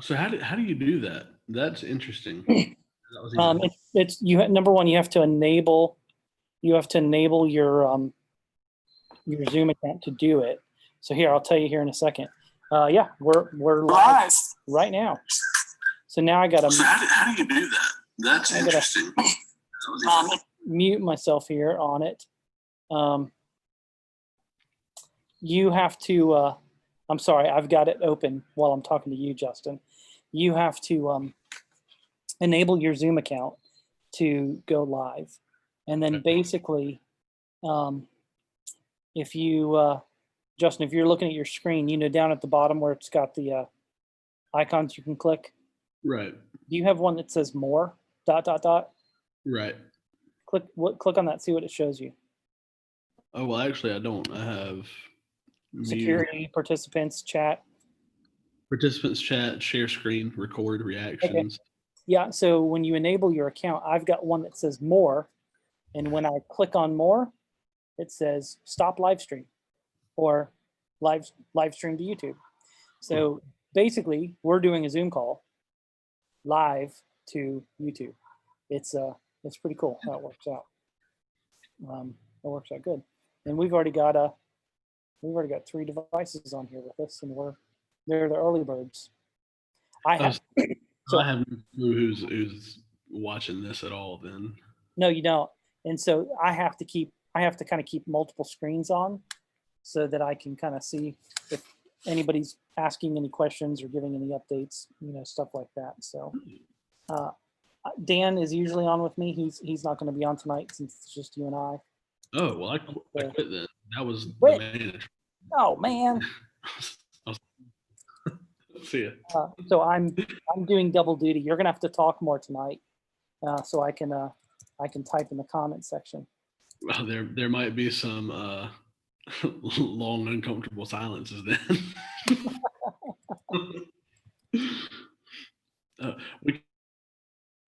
So how do you do that? That's interesting. That was even It's you. Number one, you have to enable your Zoom account to do it. So here, I'll tell you here in a second. Yeah, we're live right now. So now I got to. So how do you do that? That's interesting. Mute myself here on it. You have to. I'm sorry, I've got it open while I'm talking to you, Justin. You have to enable your Zoom account to go live, and then basically, if you, Justin, if you're looking at your screen, you know, down at the bottom where it's got the icons you can click. Right. Do you have one that says more ? Right. Click on that. See what it shows you. Oh well, actually, I don't. I have security, participants, chat. Participants, chat, share screen, record reactions. Okay. Yeah. So when you enable your account, I've got one that says more, and when I click on more, it says stop live stream or live stream to YouTube. So basically, we're doing a Zoom call live to YouTube. It's pretty cool how it works out. It works out good, and we've already got 3 devices on here with us, and they're the early birds. I have no clue who's watching this at all. Then no, you don't. And so I have to kind of keep multiple screens on, so that I can kind of see if anybody's asking any questions or giving any updates, you know, stuff like that. So Dan is usually on with me. He's not going to be on tonight since it's just you and I. Oh well, I quit then. That was the manager. Oh man. See ya. So I'm doing double duty. You're gonna have to talk more tonight, so I can type in the comment section. Well, there might be some long, uncomfortable silences then.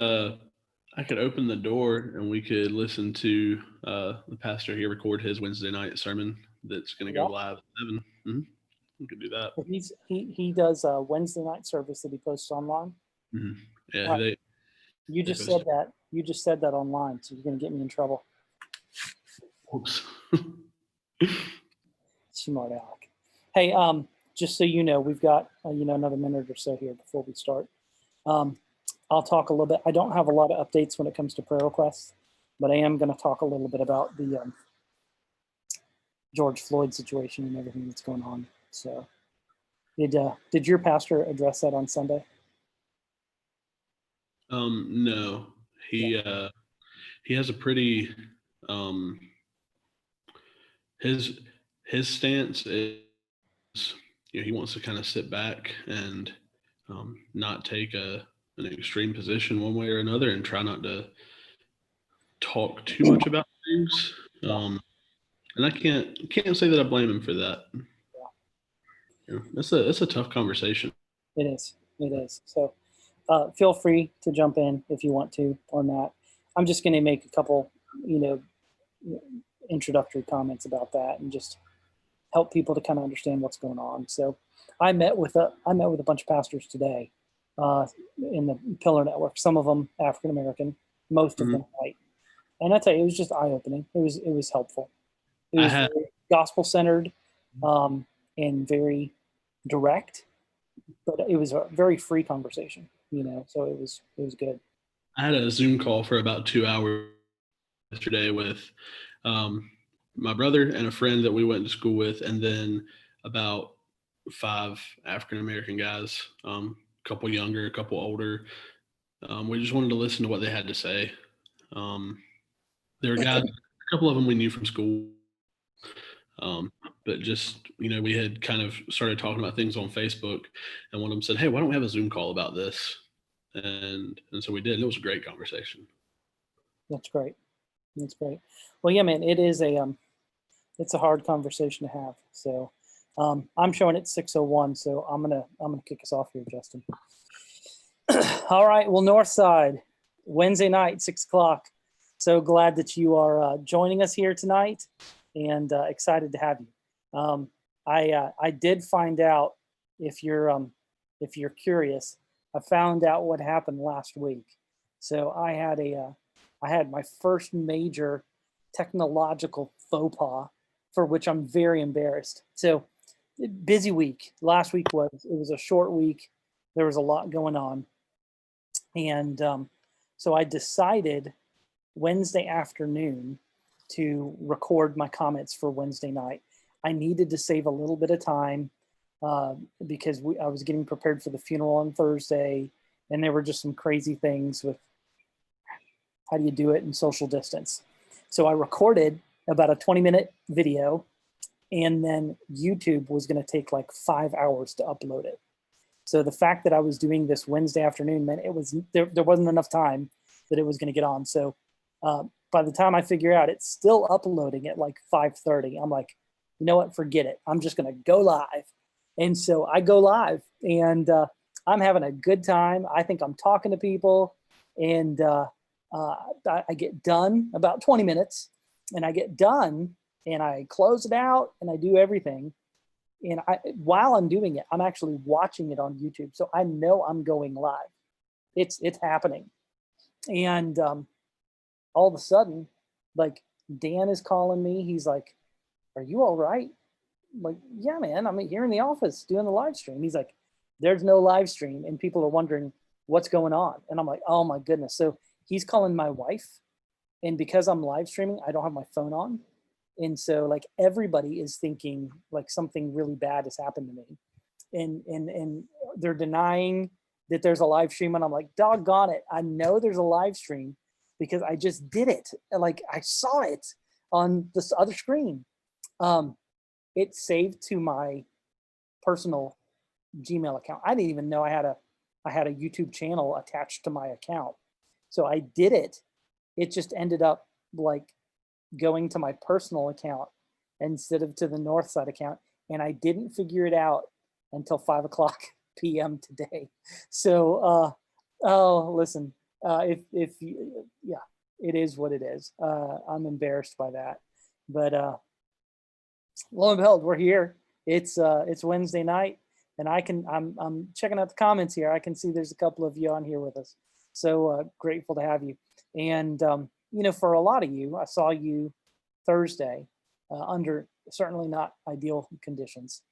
I could open the door and we could listen to the pastor here record his Wednesday night sermon that's going to go live at 7. Mm-hmm. We could do that. He does a Wednesday night service that he posts online. Mm-hmm. Yeah, you just said that. You just said that online, so you're going to get me in trouble. Oops. Smart aleck. Hey, just so you know, we've got another minute or so here before we start. I'll talk a little bit. I don't have a lot of updates when it comes to prayer requests, but I am going to talk a little bit about the George Floyd situation and everything that's going on. So, did your pastor address that on Sunday? No, he has a pretty his stance is, he wants to kind of sit back and not take an extreme position one way or another, and try not to talk too much about things. And I can't say that I blame him for that. Yeah, it's a tough conversation. It is. So feel free to jump in if you want to on that. I'm just going to make a couple, introductory comments about that and just help people to kind of understand what's going on. So I met with a bunch of pastors today in the Pillar Network. Some of them African American, most of them white. And I tell you, it was just eye opening. It was helpful. It was very gospel centered and very direct, but it was a very free conversation. So it was good. I had a Zoom call for about 2 hours yesterday with my brother and a friend that we went to school with, and then about 5 African American guys, a couple younger, a couple older. We just wanted to listen to what they had to say. There were guys, a couple of them we knew from school, but just, we had kind of started talking about things on Facebook, and one of them said, "Hey, why don't we have a Zoom call about this?" And so we did. And it was a great conversation. That's great. Well, yeah, man, it is it's a hard conversation to have. So I'm showing it 6:01. So I'm gonna kick us off here, Justin. All right. Well, Northside, Wednesday night, 6:00. So glad that you are joining us here tonight, and excited to have you. I did find out if you're if you're curious, I found out what happened last week. So I had my first major technological faux pas, for which I'm very embarrassed. So busy week. Last week was a short week. There was a lot going on, and so I decided Wednesday afternoon to record my comments for Wednesday night. I needed to save a little bit of time because I was getting prepared for the funeral on Thursday, and there were just some crazy things with how do you do it in social distance. So I recorded about a 20-minute video, and then YouTube was going to take like 5 hours to upload it. So the fact that I was doing this Wednesday afternoon meant there wasn't enough time that it was going to get on. So by the time I figure out it's still uploading at like 5:30, I'm like, you know what, forget it. I'm just going to go live. And so I go live, and I'm having a good time. I think I'm talking to people, and I get done about 20 minutes, and I get done and I close it out and I do everything. And while I'm doing it, I'm actually watching it on YouTube. So I know I'm going live. It's happening. And all of a sudden, like, Dan is calling me. He's like, "Are you all right?" I'm like, "Yeah, man, I'm here in the office doing the live stream." He's like, "There's no live stream," and people are wondering what's going on. And I'm like, "Oh my goodness." So he's calling my wife. And because I'm live streaming, I don't have my phone on. And so like everybody is thinking like something really bad has happened to me. And they're denying that there's a live stream. And I'm like, doggone it, I know there's a live stream because I just did it. Like I saw it on this other screen. It's saved to my personal Gmail account. I didn't even know I had a YouTube channel attached to my account. So I did it. It just ended up like going to my personal account instead of to the Northside account. And I didn't figure it out until 5:00 p.m. today. So, oh, listen, if you, yeah, it is what it is. I'm embarrassed by that, but lo and behold, we're here. It's Wednesday night, and I'm checking out the comments here. I can see there's a couple of you on here with us. So grateful to have you. And for a lot of you, I saw you Thursday under certainly not ideal conditions,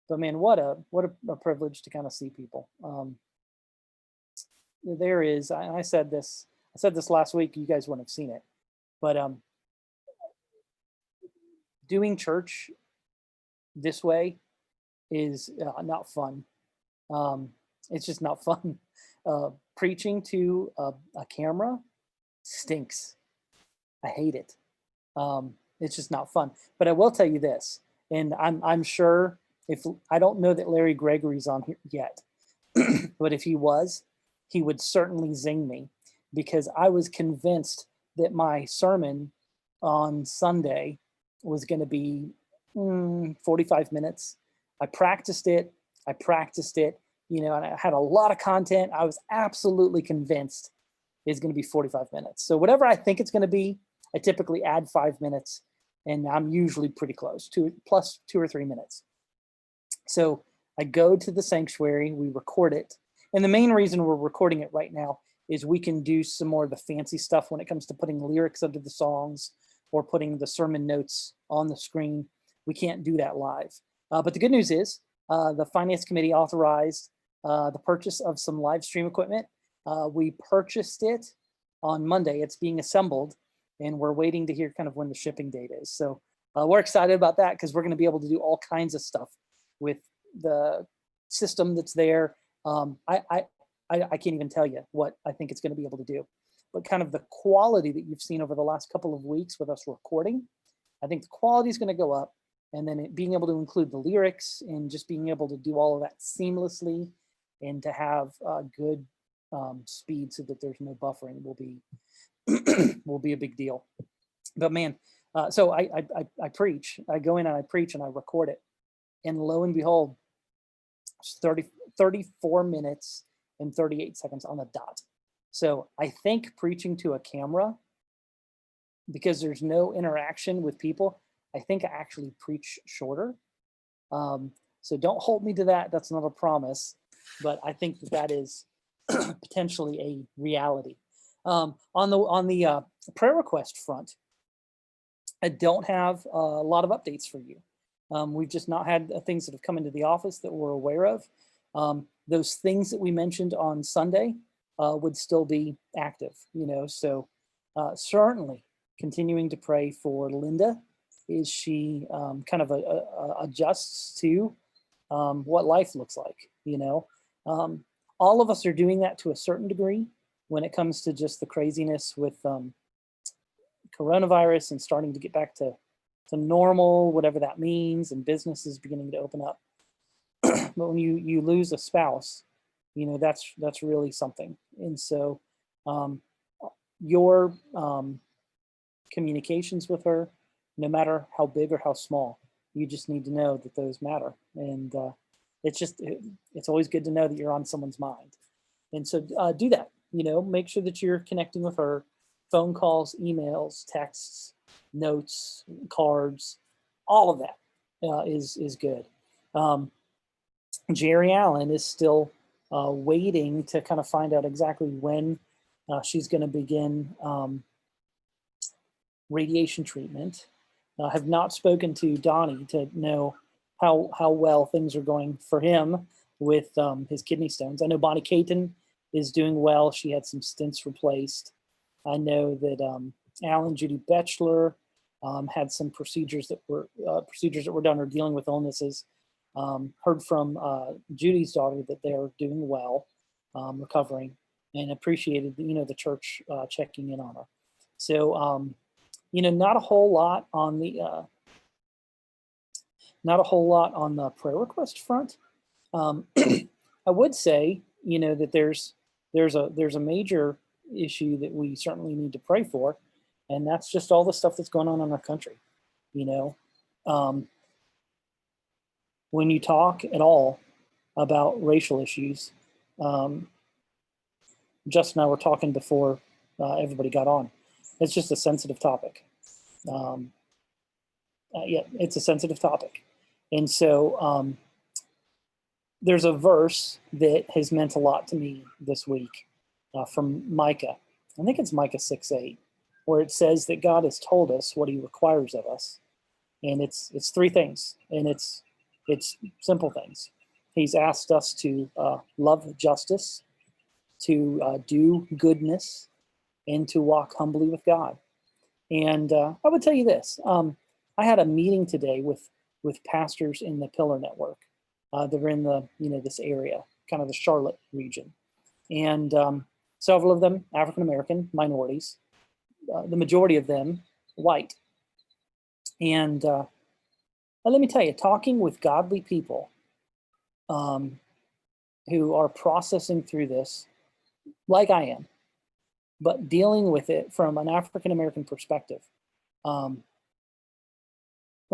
but man, what a privilege to kind of see people. There is, I said this last week. You guys wouldn't have seen it, but doing church this way is not fun. It's just not fun. Preaching to a camera stinks. I hate it. It's just not fun. But I will tell you this, and I'm sure I don't know that Larry Gregory's on here yet, but if he was, he would certainly zing me, because I was convinced that my sermon on Sunday was going to be 45 minutes. I practiced it, and I had a lot of content. I was absolutely convinced it's going to be 45 minutes. So whatever I think it's going to be, I typically add 5 minutes, and I'm usually pretty close to plus 2 or 3 minutes. So I go to the sanctuary, we record it. And the main reason we're recording it right now is we can do some more of the fancy stuff when it comes to putting lyrics under the songs or putting the sermon notes on the screen. We can't do that live. But the good news is the finance committee authorized the purchase of some live stream equipment. We purchased it on Monday. It's being assembled, and we're waiting to hear kind of when the shipping date is. So we're excited about that, because we're going to be able to do all kinds of stuff with the system that's there. I can't even tell you what I think it's going to be able to do, but kind of the quality that you've seen over the last couple of weeks with us recording, I think the quality is going to go up. And then being able to include the lyrics and just being able to do all of that seamlessly and to have good speed so that there's no buffering will be a big deal. But man, so I preach. I go in and I preach and I record it, and lo and behold, it's 34 minutes and 38 seconds on the dot. So I think preaching to a camera, because there's no interaction with people, I think I actually preach shorter. So don't hold me to that. That's not a promise. but I think that that is potentially a reality. On the prayer request front, I don't have a lot of updates for you. We've just not had things that have come into the office that we're aware of. Those things that we mentioned on Sunday would still be active, so certainly continuing to pray for Linda as she kind of adjusts to what life looks like, all of us are doing that to a certain degree when it comes to just the craziness with coronavirus and starting to get back to normal, whatever that means, and businesses beginning to open up. But when you lose a spouse, that's really something. And so your communications with her, no matter how big or how small, you just need to know that those matter. And it's always good to know that you're on someone's mind. And so do that, make sure that you're connecting with her. Phone calls, emails, texts, notes, cards, all of that is good. Jerry Allen is still waiting to kind of find out exactly when she's going to begin radiation treatment. Have not spoken to Donnie to know how well things are going for him with his kidney stones. I know Bonnie Caton is doing well. She had some stents replaced. I know that Alan Judy Betchler had some procedures that were done or dealing with illnesses. Heard from Judy's daughter that they're doing well, recovering, and appreciated the church checking in on her. So not a whole lot on the prayer request front. I would say that there's a major issue that we certainly need to pray for, and that's just all the stuff that's going on in our country. When you talk at all about racial issues, Justin and I were talking before everybody got on. It's just a sensitive topic. Yeah, it's a sensitive topic. And so there's a verse that has meant a lot to me this week from Micah. I think it's Micah 6:8, where it says that God has told us what he requires of us. And it's three things, and it's simple things. He's asked us to love justice, to do goodness, and to walk humbly with God. And I would tell you this. I had a meeting today with pastors in the Pillar Network. They're in the this area, kind of the Charlotte region, and several of them African American minorities, the majority of them white. And let me tell you, talking with godly people who are processing through this, like I am, but dealing with it from an African American perspective. Let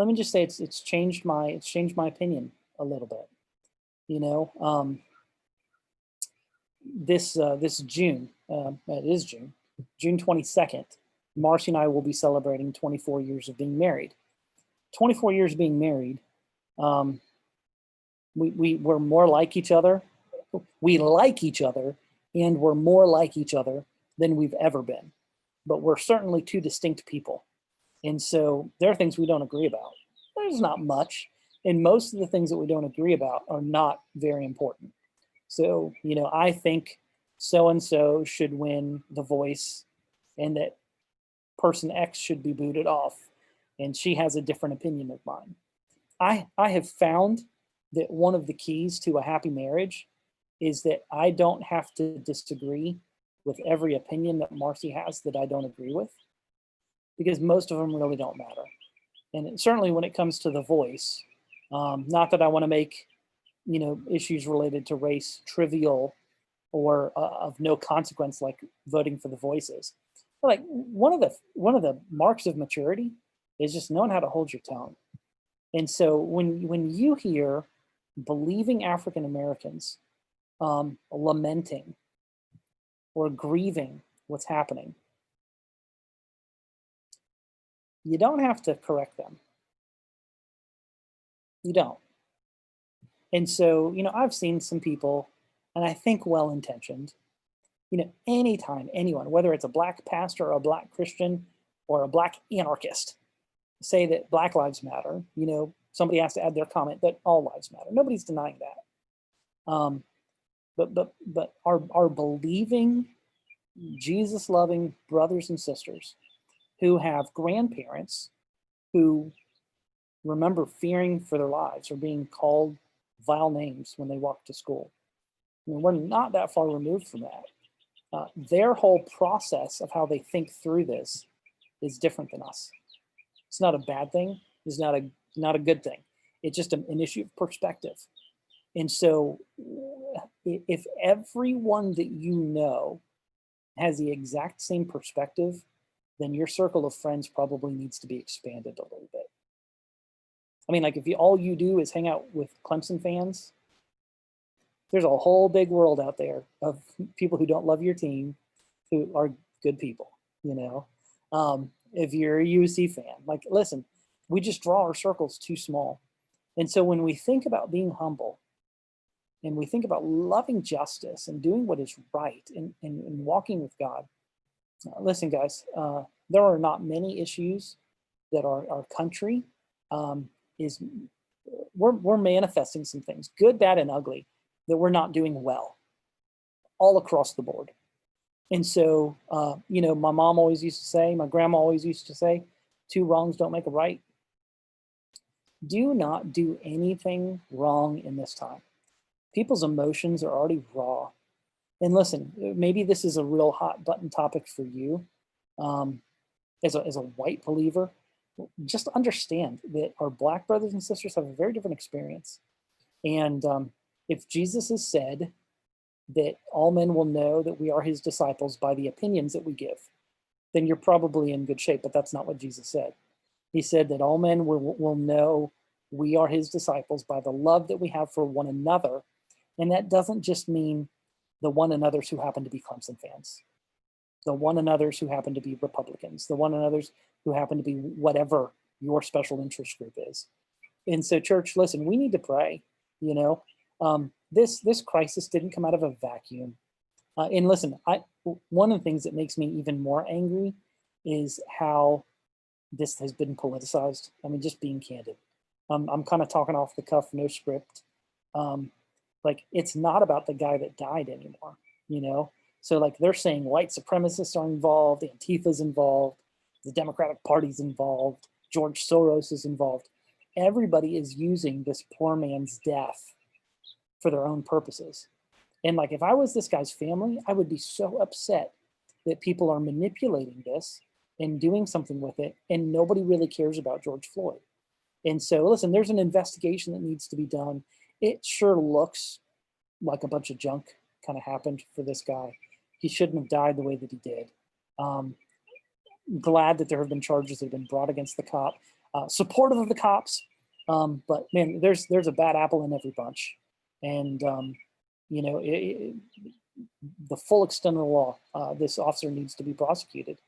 me just say it's changed my opinion a little bit. This June, it is June 22nd, Marcy and I will be celebrating 24 years of being married. 24 years being married, we're more like each other. We like each other, and we're more like each other than we've ever been. But we're certainly two distinct people. And so there are things we don't agree about. There's not much. And most of the things that we don't agree about are not very important. So, I think so-and-so should win The Voice, and that person X should be booted off, and she has a different opinion of mine. I have found that one of the keys to a happy marriage is that I don't have to disagree with every opinion that Marcy has that I don't agree with, because most of them really don't matter. And certainly when it comes to The Voice, not that I want to make issues related to race trivial or of no consequence, like voting for The Voices. But like one of the marks of maturity is just knowing how to hold your tongue. And so when you hear believing African Americans lamenting or grieving what's happening, you don't have to correct them. You don't. And so, I've seen some people and I think well-intentioned, anytime anyone, whether it's a black pastor or a black Christian or a black anarchist, say that Black lives matter, somebody has to add their comment that all lives matter. Nobody's denying that. But our believing, Jesus-loving brothers and sisters who have grandparents who remember fearing for their lives or being called vile names when they walk to school. We're not that far removed from that. Their whole process of how they think through this is different than us. It's not a bad thing. It's not a good thing. It's just an issue of perspective. And so if everyone that you know has the exact same perspective, then your circle of friends probably needs to be expanded a little bit. I mean, like if all you do is hang out with Clemson fans, there's a whole big world out there of people who don't love your team, who are good people, if you're a USC fan, like, listen, we just draw our circles too small. And so when we think about being humble and we think about loving justice and doing what is right and walking with God, listen, guys, there are not many issues that our country we're manifesting some things, good, bad, and ugly, that we're not doing well all across the board. And so, my mom always used to say, my grandma always used to say, 2 wrongs don't make a right. Do not do anything wrong in this time. People's emotions are already raw. And listen, maybe this is a real hot button topic for you. As a white believer, just understand that our black brothers and sisters have a very different experience. And if Jesus has said that all men will know that we are his disciples by the opinions that we give, then you're probably in good shape, but that's not what Jesus said. He said that all men will know we are his disciples by the love that we have for one another. And that doesn't just mean the one another's who happen to be Clemson fans, the one another's who happen to be Republicans, the one another's who happen to be whatever your special interest group is. And so, church, listen, we need to pray. This crisis didn't come out of a vacuum. And listen, one of the things that makes me even more angry is how this has been politicized. I mean, just being candid. I'm kind of talking off the cuff, no script. Like, it's not about the guy that died anymore, So like they're saying white supremacists are involved, Antifa's involved, the Democratic Party's involved, George Soros is involved. Everybody is using this poor man's death for their own purposes. And like, if I was this guy's family, I would be so upset that people are manipulating this and doing something with it, and nobody really cares about George Floyd. And so, listen, there's an investigation that needs to be done. It sure looks like a bunch of junk kind of happened for this guy. He shouldn't have died the way that he did. Glad that there have been charges that have been brought against the cop, supportive of the cops. But man, there's a bad apple in every bunch. And, the full extent of the law, this officer needs to be prosecuted.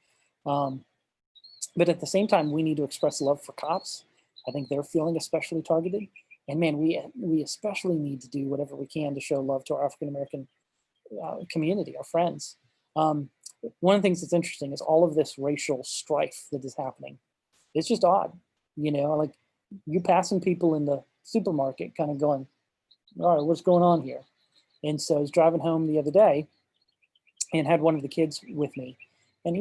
But at the same time, we need to express love for cops. I think they're feeling especially targeted. And man, we especially need to do whatever we can to show love to our African-American community, our friends. One of the things that's interesting is all of this racial strife that is happening. It's just odd, like you passing people in the supermarket kind of going, all right, what's going on here? And so I was driving home the other day and had one of the kids with me. And,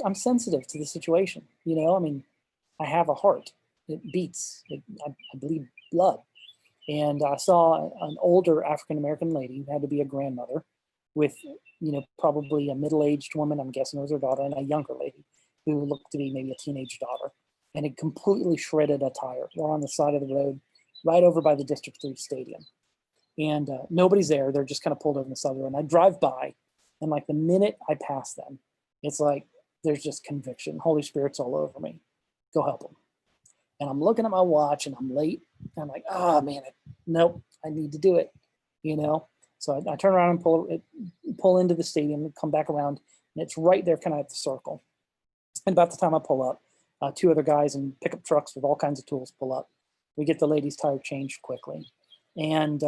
I'm sensitive to the situation. I mean, I have a heart. It beats. I bleed blood. And I saw an older African-American lady who had to be a grandmother with, probably a middle-aged woman, I'm guessing it was her daughter, and a younger lady who looked to be maybe a teenage daughter. And it completely shredded a tire. They're on the side of the road, right over by the District 3 Stadium. And nobody's there. They're just kind of pulled over on the side of the road. And I drive by, and like the minute I pass them, it's like there's just conviction. Holy Spirit's all over me. Go help them. And I'm looking at my watch, and I'm late. And I'm like, oh man, nope, I need to do it. So I turn around and pull into the stadium and come back around, and it's right there, kind of at the circle. And about the time I pull up, 2 other guys in pickup trucks with all kinds of tools pull up. We get the lady's tire changed quickly. And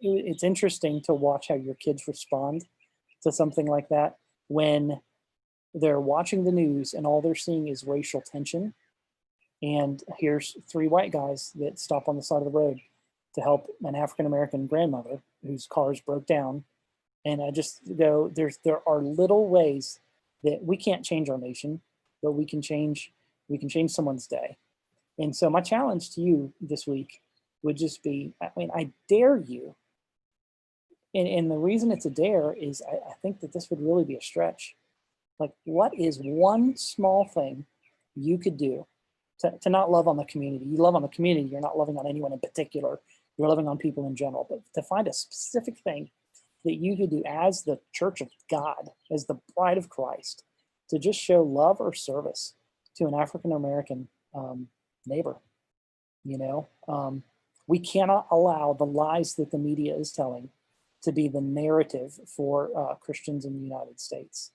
it's interesting to watch how your kids respond to something like that when they're watching the news and all they're seeing is racial tension. And here's 3 white guys that stop on the side of the road to help an African-American grandmother whose cars broke down. And I just go, there are little ways that we can't change our nation, but we can change someone's day. And so my challenge to you this week would just be, I mean, I dare you. And the reason it's a dare is I think that this would really be a stretch. Like, what is one small thing you could do to not love on the community? You love on the community, you're not loving on anyone in particular, you're loving on people in general, but to find a specific thing that you could do as the church of God, as the bride of Christ, to just show love or service to an African-American neighbor. We cannot allow the lies that the media is telling to be the narrative for Christians in the United States.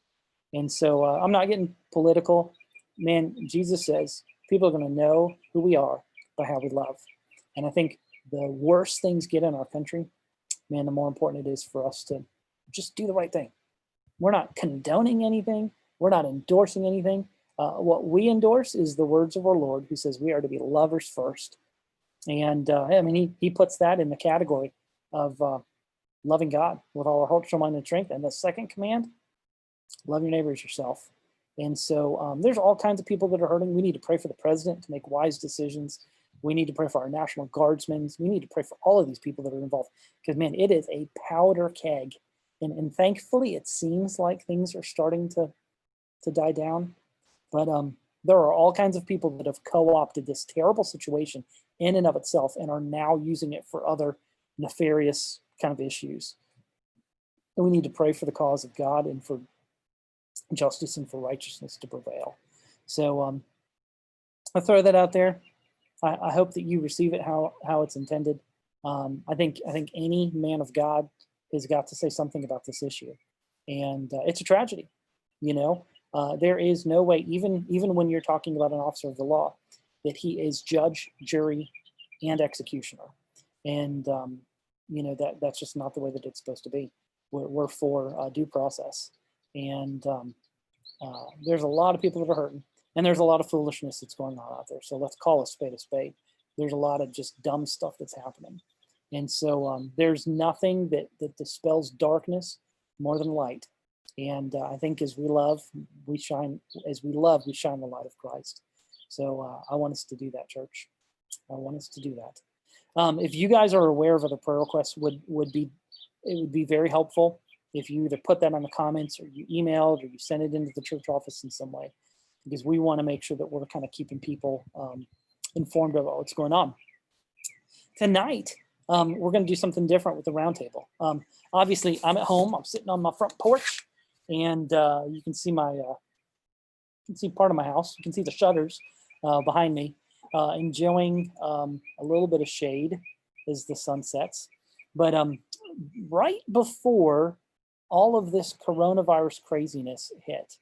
And so I'm not getting political. Man, Jesus says people are going to know who we are by how we love. And I think the worse things get in our country, man, the more important it is for us to just do the right thing. We're not condoning anything. We're not endorsing anything. What we endorse is the words of our Lord, who says we are to be lovers first. And I mean, he puts that in the category of loving God with all our heart, soul, mind, and strength. And the second command, love your neighbor as yourself. And so there's all kinds of people that are hurting. We need to pray for the president to make wise decisions. We need to pray for our National Guardsmen. We need to pray for all of these people that are involved, because, man, it is a powder keg. And thankfully, it seems like things are starting to die down. But there are all kinds of people that have co-opted this terrible situation in and of itself and are now using it for other nefarious kind of issues. And we need to pray for the cause of God and for justice and for righteousness to prevail. So I'll throw that out there. I hope that you receive it how it's intended. I think any man of God has got to say something about this issue, and it's a tragedy. There is no way, even when you're talking about an officer of the law, that he is judge, jury, and executioner, and that's just not the way that it's supposed to be. We're for due process, and there's a lot of people that are hurting. And there's a lot of foolishness that's going on out there. So let's call a spade a spade. There's a lot of just dumb stuff that's happening. And so there's nothing that dispels darkness more than light. And I think as we love, we shine. As we love, we shine the light of Christ. So I want us to do that, church. I want us to do that. If you guys are aware of other prayer requests, it would be very helpful if you either put that on the comments, or you emailed, or you send it into the church office in some way, because we want to make sure that we're kind of keeping people informed about what's going on. Tonight, we're going to do something different with the roundtable. Obviously, I'm at home. I'm sitting on my front porch, and you can see part of my house. You can see the shutters behind me, enjoying a little bit of shade as the sun sets. But right before all of this coronavirus craziness hit,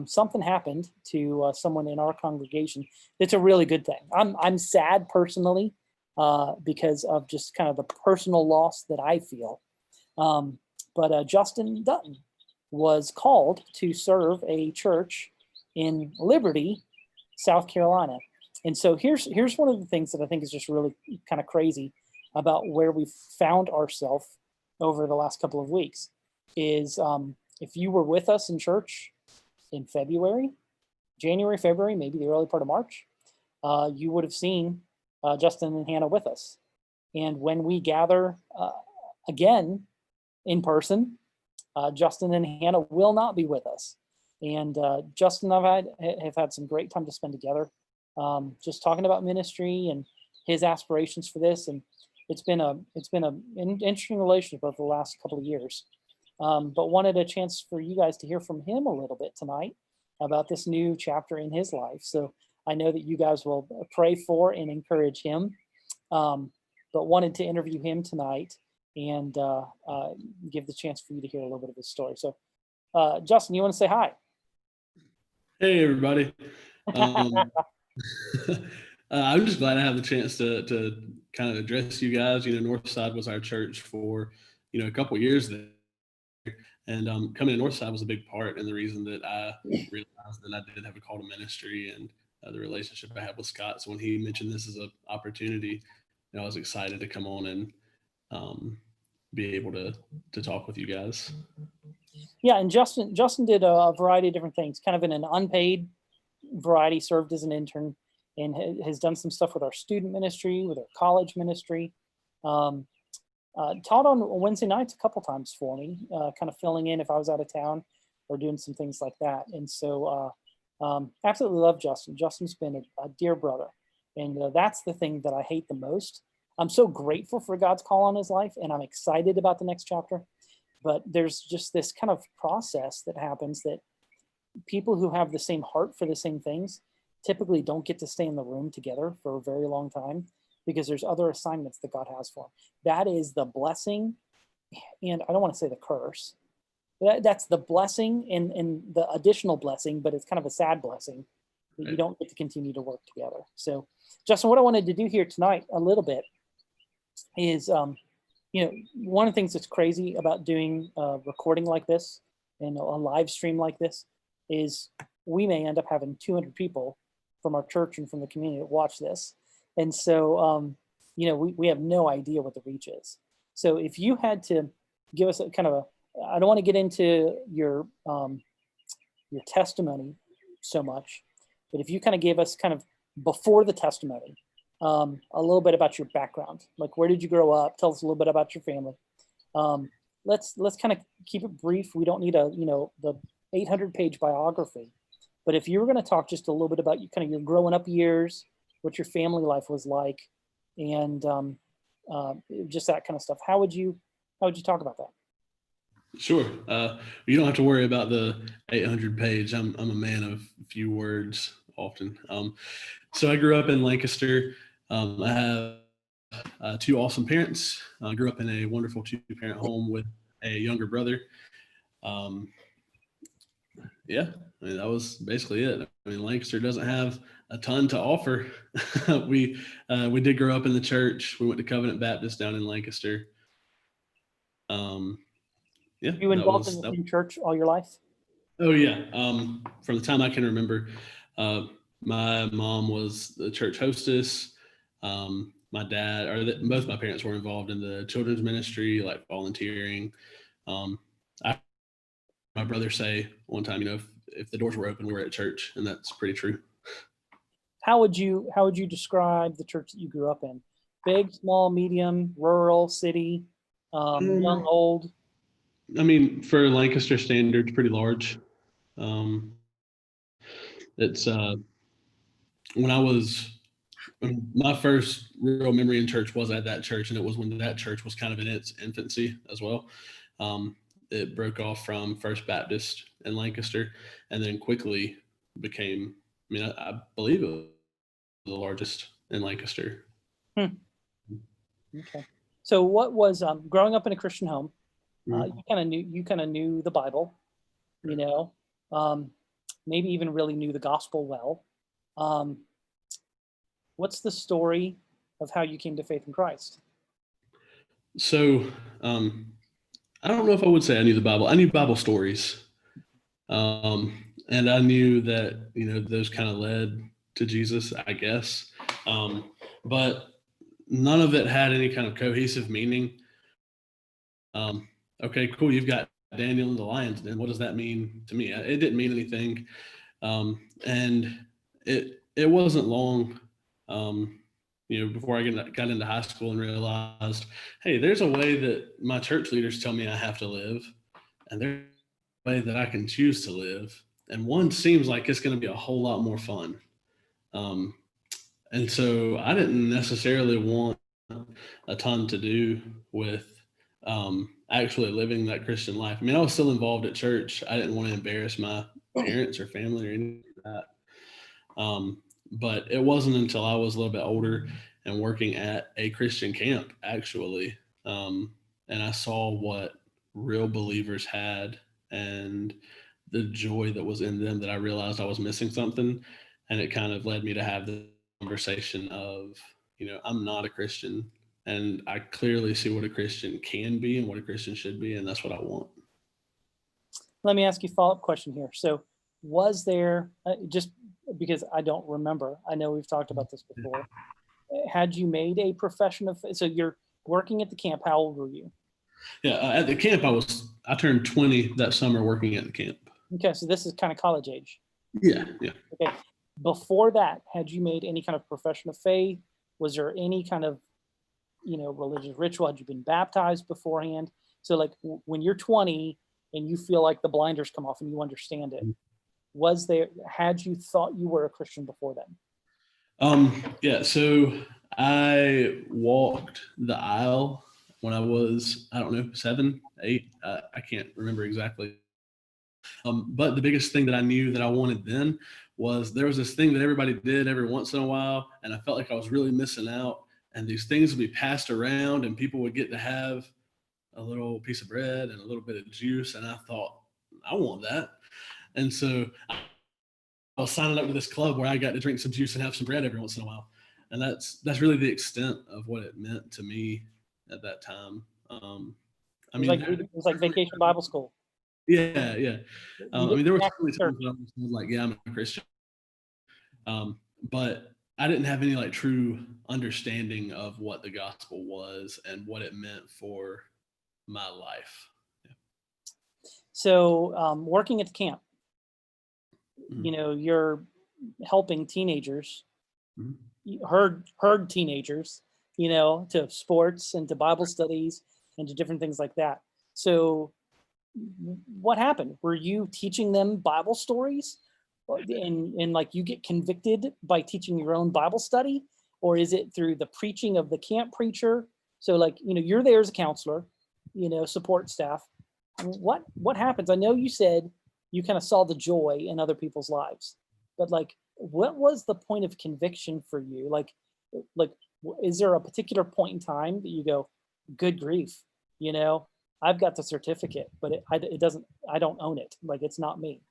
something happened to someone in our congregation. It's a really good thing. I'm sad personally because of just kind of the personal loss that I feel. But Justin Dutton was called to serve a church in Liberty, South Carolina. And so here's one of the things that I think is just really kind of crazy about where we've found ourselves over the last couple of weeks is if you were with us in church in January, February, maybe the early part of March, you would have seen Justin and Hannah with us. And when we gather again in person, Justin and Hannah will not be with us. And Justin and I have had some great time to spend together, just talking about ministry and his aspirations for this. And it's been an interesting relationship over the last couple of years. But wanted a chance for you guys to hear from him a little bit tonight about this new chapter in his life. So I know that you guys will pray for and encourage him, but wanted to interview him tonight and give the chance for you to hear a little bit of his story. So Justin, you want to say hi? Hey, everybody. I'm just glad I have the chance to kind of address you guys. Northside was our church for, a couple years there. And coming to Northside was a big part in the reason that I realized that I did have a call to ministry and the relationship I had with Scott. So when he mentioned this as an opportunity, I was excited to come on and be able to talk with you guys. Yeah, and Justin did a variety of different things, kind of in an unpaid variety, served as an intern, and has done some stuff with our student ministry, with our college ministry. Taught on Wednesday nights a couple times for me, kind of filling in if I was out of town or doing some things like that. And so absolutely love Justin. Justin's been a dear brother. And that's the thing that I hate the most. I'm so grateful for God's call on his life, and I'm excited about the next chapter. But there's just this kind of process that happens that people who have the same heart for the same things typically don't get to stay in the room together for a very long time, because there's other assignments that God has for them. That is the blessing, and I don't want to say the curse. That's the blessing and the additional blessing, but it's kind of a sad blessing that you don't get to continue to work together. So, Justin, what I wanted to do here tonight a little bit is, one of the things that's crazy about doing a recording like this and a live stream like this is we may end up having 200 people from our church and from the community that watch this. And so, we have no idea what the reach is. So if you had to give us a kind of I don't want to get into your testimony so much, but if you kind of gave us kind of before the testimony, a little bit about your background, like where did you grow up? Tell us a little bit about your family. Let's kind of keep it brief. We don't need the 800-page biography, but if you were going to talk just a little bit about kind of your growing up years, what your family life was like, and just that kind of stuff. How would you talk about that? Sure. You don't have to worry about the 800-page. I'm a man of few words often. So I grew up in Lancaster. I have 2 awesome parents. I grew up in a wonderful 2-parent home with a younger brother. Yeah, that was basically it. Lancaster doesn't have a ton to offer. We did grow up in the church. We went to Covenant Baptist down in Lancaster. Yeah. You involved in the same church all your life? Oh yeah. From the time I can remember, my mom was the church hostess. My dad, both my parents were involved in the children's ministry, like volunteering. My brother say one time, if the doors were open, we were at church, and that's pretty true. How would you describe the church that you grew up in? Big, small, medium, rural, city, young, old? For Lancaster standards, pretty large. It's my first real memory in church was at that church, and it was when that church was kind of in its infancy as well. It broke off from First Baptist in Lancaster, and then quickly became, I believe it was the largest in Lancaster. Okay. So what was growing up in a Christian home? You kind of knew the Bible, maybe even really knew the gospel well. What's the story of how you came to faith in Christ? So I don't know if I would say I knew the Bible. I knew Bible stories. And I knew that, those kind of led to Jesus, I guess. But none of it had any kind of cohesive meaning. Okay, cool. You've got Daniel and the lions. And what does that mean to me? It didn't mean anything. And it wasn't long, before I got into high school and realized, hey, there's a way that my church leaders tell me I have to live, and there's a way that I can choose to live. And one seems like it's going to be a whole lot more fun. And so I didn't necessarily want a ton to do with actually living that Christian life. I was still involved at church. I didn't want to embarrass my parents or family or anything like that. But it wasn't until I was a little bit older and working at a Christian camp, actually, and I saw what real believers had and the joy that was in them, that I realized I was missing something. And it kind of led me to have the conversation of, I'm not a Christian, and I clearly see what a Christian can be and what a Christian should be, and that's what I want. Let me ask you a follow-up question here. So was there, just because I don't remember, I know we've talked about this before, had you made a profession of, so you're working at the camp, how old were you? Yeah, at the camp, I turned 20 that summer working at the camp. Okay, so this is kind of college age. Yeah. Okay. Before that, had you made any kind of profession of faith? Was there any kind of, religious ritual? Had you been baptized beforehand? So like when you're 20 and you feel like the blinders come off and you understand it, had you thought you were a Christian before then? Yeah, so I walked the aisle when I was, I don't know, 7, 8. I can't remember exactly. But the biggest thing that I knew that I wanted then was there was this thing that everybody did every once in a while, and I felt like I was really missing out. And these things would be passed around, and people would get to have a little piece of bread and a little bit of juice. And I thought, I want that. And so I was signing up to this club where I got to drink some juice and have some bread every once in a while. And that's really the extent of what it meant to me at that time. It was like Vacation Bible School. Yeah. There were certainly times when I was like, yeah, I'm a Christian. But I didn't have any like true understanding of what the gospel was and what it meant for my life. Yeah. So working at the camp, Mm-hmm. you're helping teenagers, Mm-hmm. herd teenagers, to sports and to Bible studies and to different things like that. So what happened? Were you teaching them Bible stories and like you get convicted by teaching your own Bible study? Or is it through the preaching of the camp preacher? So like, you're there as a counselor, support staff. What happens? I know you said you kind of saw the joy in other people's lives, but like, what was the point of conviction for you? Like, is there a particular point in time that you go, good grief, I've got the certificate, but it doesn't, I don't own it. Like, it's not me.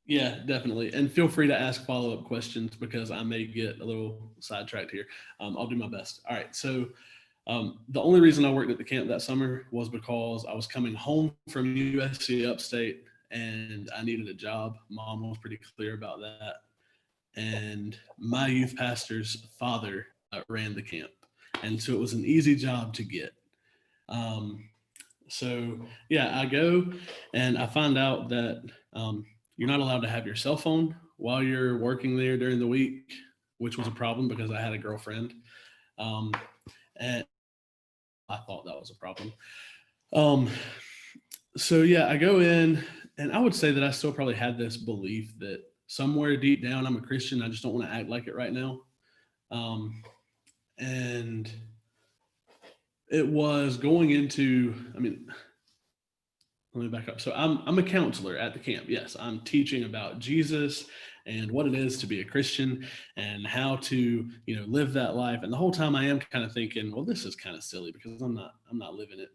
Yeah, definitely. And feel free to ask follow-up questions because I may get a little sidetracked here. I'll do my best. All right. So the only reason I worked at the camp that summer was because I was coming home from USC Upstate and I needed a job. Mom was pretty clear about that. And my youth pastor's father ran the camp. And so it was an easy job to get. So yeah, I go and I find out that you're not allowed to have your cell phone while you're working there during the week, which was a problem because I had a girlfriend. And I thought that was a problem. So yeah, I go in and I would say that I still probably had this belief that somewhere deep down I'm a Christian. I just don't want to act like it right now. And it was going into, let me back up. So I'm a counselor at the camp. Yes, I'm teaching about Jesus and what it is to be a Christian and how to, live that life. And the whole time I am kind of thinking, well, this is kind of silly because I'm not living it.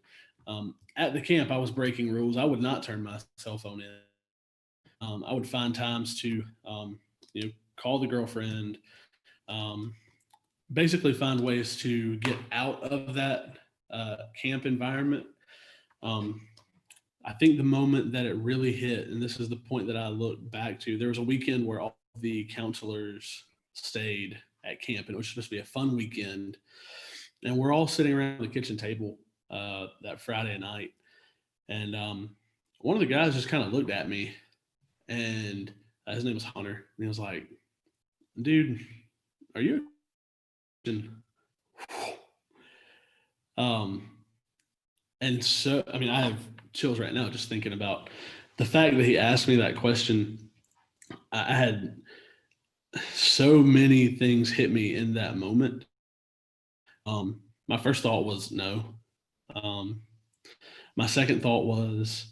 At the camp, I was breaking rules. I would not turn my cell phone in. I would find times to, call the girlfriend, basically find ways to get out of that camp environment. I think the moment that it really hit, and this is the point that I look back to, there was a weekend where all the counselors stayed at camp, and it was supposed to be a fun weekend. And we're all sitting around the kitchen table that Friday night. And one of the guys just kind of looked at me, and his name was Hunter. And he was like, dude, are you and so, I have chills right now just thinking about the fact that he asked me that question. I had so many things hit me in that moment. My first thought was no. My second thought was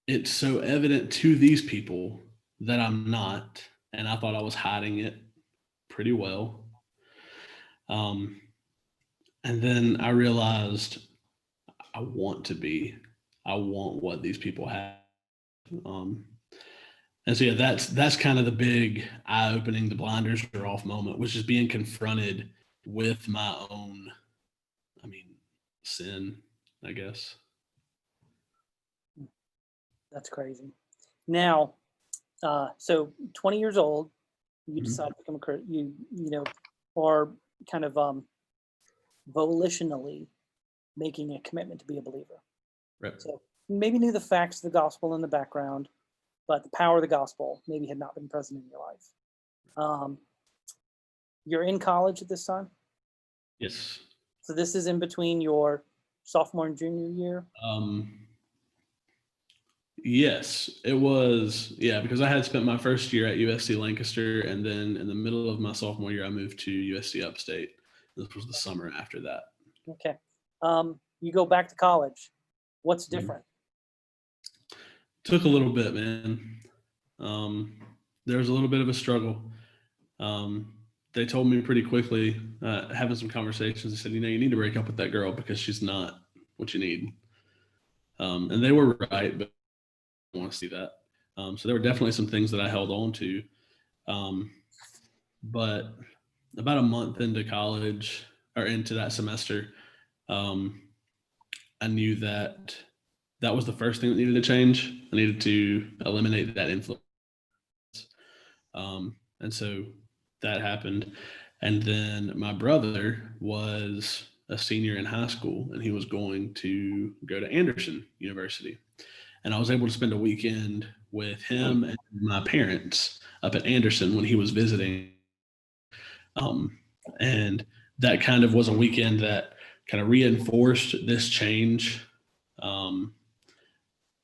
it's so evident to these people that I'm not, and I thought I was hiding it pretty well. And then I realized I want to be. I want what these people have. And so yeah, that's kind of the big eye-opening, the blinders are off moment, was just being confronted with my own, sin, I guess. That's crazy. Now, so 20 years old, you Mhm. decide to become a Christian, or kind of volitionally making a commitment to be a believer. Right. So maybe knew the facts of the gospel in the background, but the power of the gospel maybe had not been present in your life. You're in college at this time? Yes. So this is in between your sophomore and junior year? Yes, it was. Yeah, because I had spent my first year at USC Lancaster, and then in the middle of my sophomore year, I moved to USC Upstate. This was the summer after that. Okay. You go back to college. What's Mhm. different? Took a little bit, man. There was a little bit of a struggle. They told me pretty quickly, having some conversations, they said, you need to break up with that girl because she's not what you need. And they were right, but I don't want to see that. So there were definitely some things that I held on to. But about a month into college or into that semester, I knew that that was the first thing that needed to change. I needed to eliminate that influence. And so that happened. And then my brother was a senior in high school, and he was going to go to Anderson University. And I was able to spend a weekend with him and my parents up at Anderson when he was visiting. And that kind of was a weekend that kind of reinforced this change.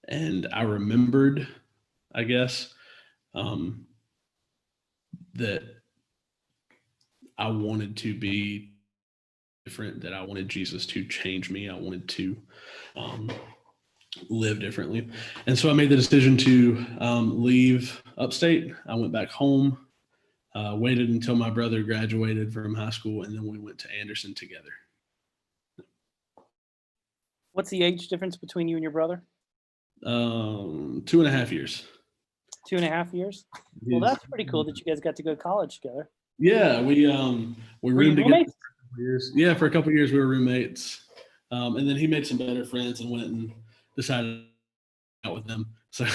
And I remembered, I guess, that I wanted to be different, that I wanted Jesus to change me. I wanted to live differently. And so I made the decision to leave upstate. I went back home, waited until my brother graduated from high school, and then we went to Anderson together. What's the age difference between you and your brother? 2.5 years. 2.5 years? Well, that's pretty cool that you guys got to go to college together. Yeah, we Were you roomed together roommates? for a couple years. Yeah, for a couple years we were roommates. And then he made some better friends and went and decided out with them. So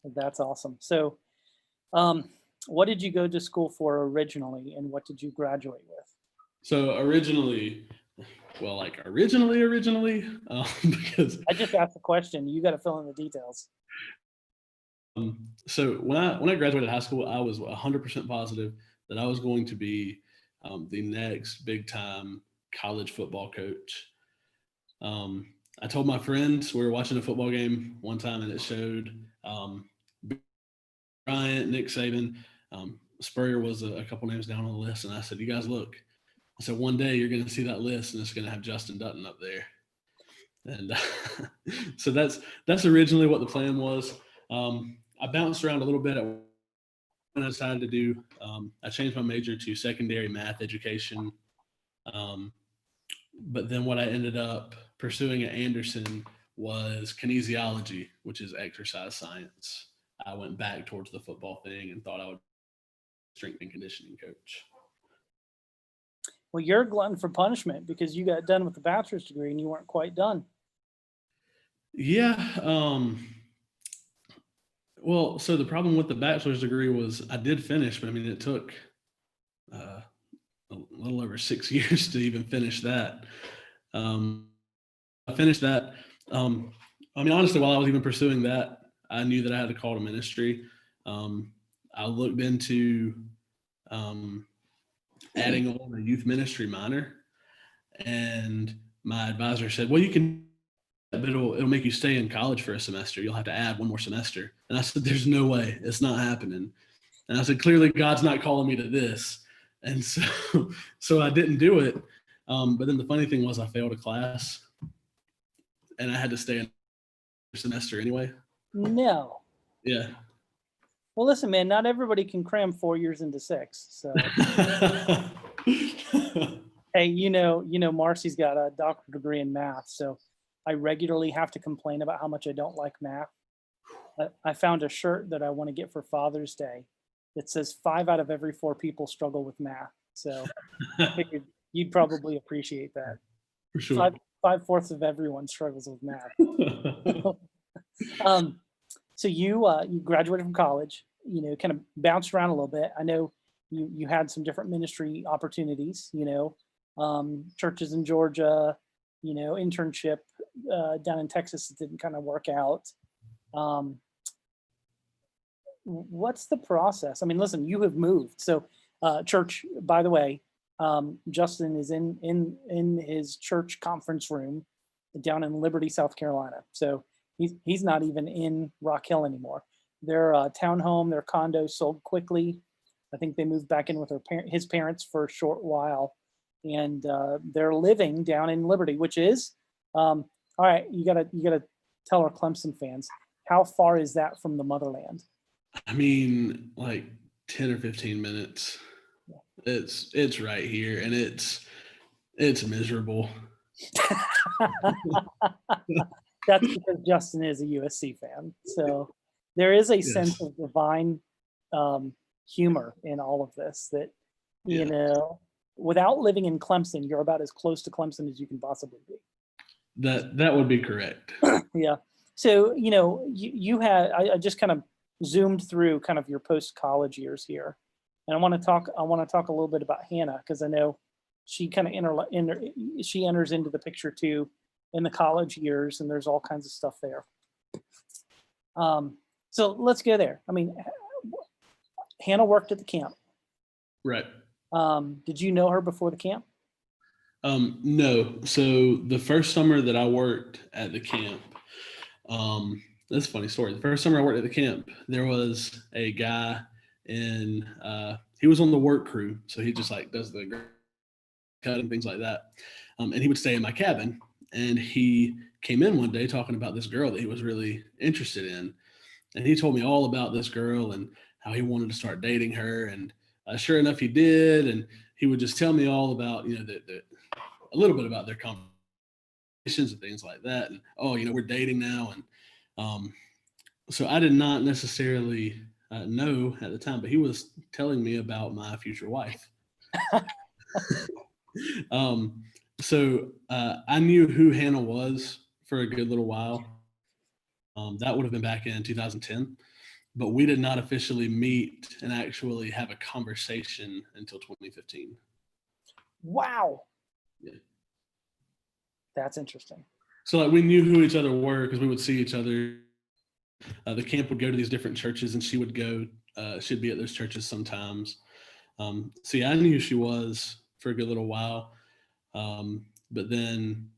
That's awesome. So, what did you go to school for originally, and what did you graduate with? So originally, because I just asked the question. You got to fill in the details. so when I graduated high school, I was 100% positive that I was going to be the next big time college football coach. I told my friends, we were watching a football game one time, and it showed Bryant, Nick Saban. Spurrier was a couple names down on the list, and I said, "You guys look." I said, "One day you're going to see that list, and it's going to have Justin Dutton up there." And so that's originally what the plan was. I bounced around a little bit when I decided to do. I changed my major to secondary math education. But then what I ended up pursuing at Anderson was kinesiology, which is exercise science. I went back towards the football thing and thought I would be a strength and conditioning coach. Well, you're a glutton for punishment because you got done with the bachelor's degree and you weren't quite done. Yeah. Well, so the problem with the bachelor's degree was I did finish, but it took a little over 6 years to even finish that. I finished that. Honestly, while I was even pursuing that, I knew that I had a call to ministry. I looked into adding on a youth ministry minor, and my advisor said, "Well, you can, but it'll make you stay in college for a semester. You'll have to add one more semester." And I said, "There's no way. It's not happening." And I said, "Clearly, God's not calling me to this." And so I didn't do it. But then the funny thing was, I failed a class, and I had to stay in a semester anyway. No. Yeah. Well, listen, man, not everybody can cram 4 years into 6. So, hey, Marcy's got a doctorate degree in math. So I regularly have to complain about how much I don't like math. I found a shirt that I want to get for Father's Day that says 5 out of every 4 people struggle with math. So I figured you'd probably appreciate that. For sure. 5/4 of everyone struggles with math. Um, so you graduated from college, kind of bounced around a little bit. I know you had some different ministry opportunities, churches in Georgia, internship down in Texas that didn't kind of work out. Um, what's the process? I mean, listen, you have moved. So church, by the way, Justin is in his church conference room down in Liberty, South Carolina. So he's not even in Rock Hill anymore. Their townhome, their condo sold quickly. I think they moved back in with his parents for a short while, and they're living down in Liberty, which is all right. You gotta tell our Clemson fans, how far is that from the motherland? I mean, like 10 or 15 minutes. It's right here, and it's miserable. That's because Justin is a USC fan. So there is a sense of divine humor in all of this that, without living in Clemson, you're about as close to Clemson as you can possibly be. That would be correct. Yeah. So, you had, I just kind of zoomed through kind of your post-college years here. And I want to talk a little bit about Hannah, because I know she kind of she enters into the picture too in the college years, and there's all kinds of stuff there. So let's go there. I mean, Hannah worked at the camp. Right. Did you know her before the camp? No. So the first summer that I worked at the camp, that's a funny story. The first summer I worked at the camp, there was a guy he was on the work crew. So he just like does the cut and things like that. And he would stay in my cabin, and he came in one day talking about this girl that he was really interested in. And he told me all about this girl and how he wanted to start dating her. And sure enough, he did. And he would just tell me all about, a little bit about their conversations and things like that. And, we're dating now. And so I did not necessarily know at the time, but he was telling me about my future wife. So I knew who Hannah was for a good little while. That would have been back in 2010, but we did not officially meet and actually have a conversation until 2015. Wow. Yeah. That's interesting. So like we knew who each other were because we would see each other. The camp would go to these different churches, and she would go, she'd be at those churches sometimes. So yeah, I knew who she was for a good little while. But then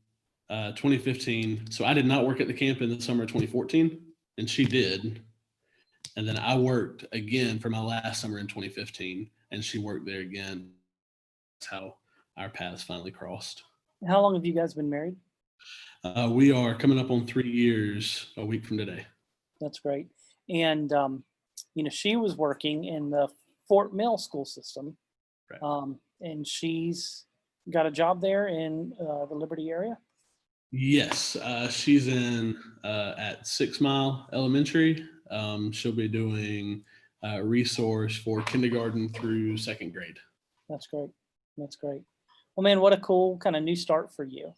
2015, so I did not work at the camp in the summer of 2014, and she did. And then I worked again for my last summer in 2015, and she worked there again. That's how our paths finally crossed. How long have you guys been married? We are coming up on 3 years a week from today. That's great. And, she was working in the Fort Mill school system. Right. And she's got a job there in the Liberty area. Yes. She's in at 6 Mile Elementary. She'll be doing resource for kindergarten through 2nd grade. That's great. That's great. Well, man, what a cool kind of new start for you.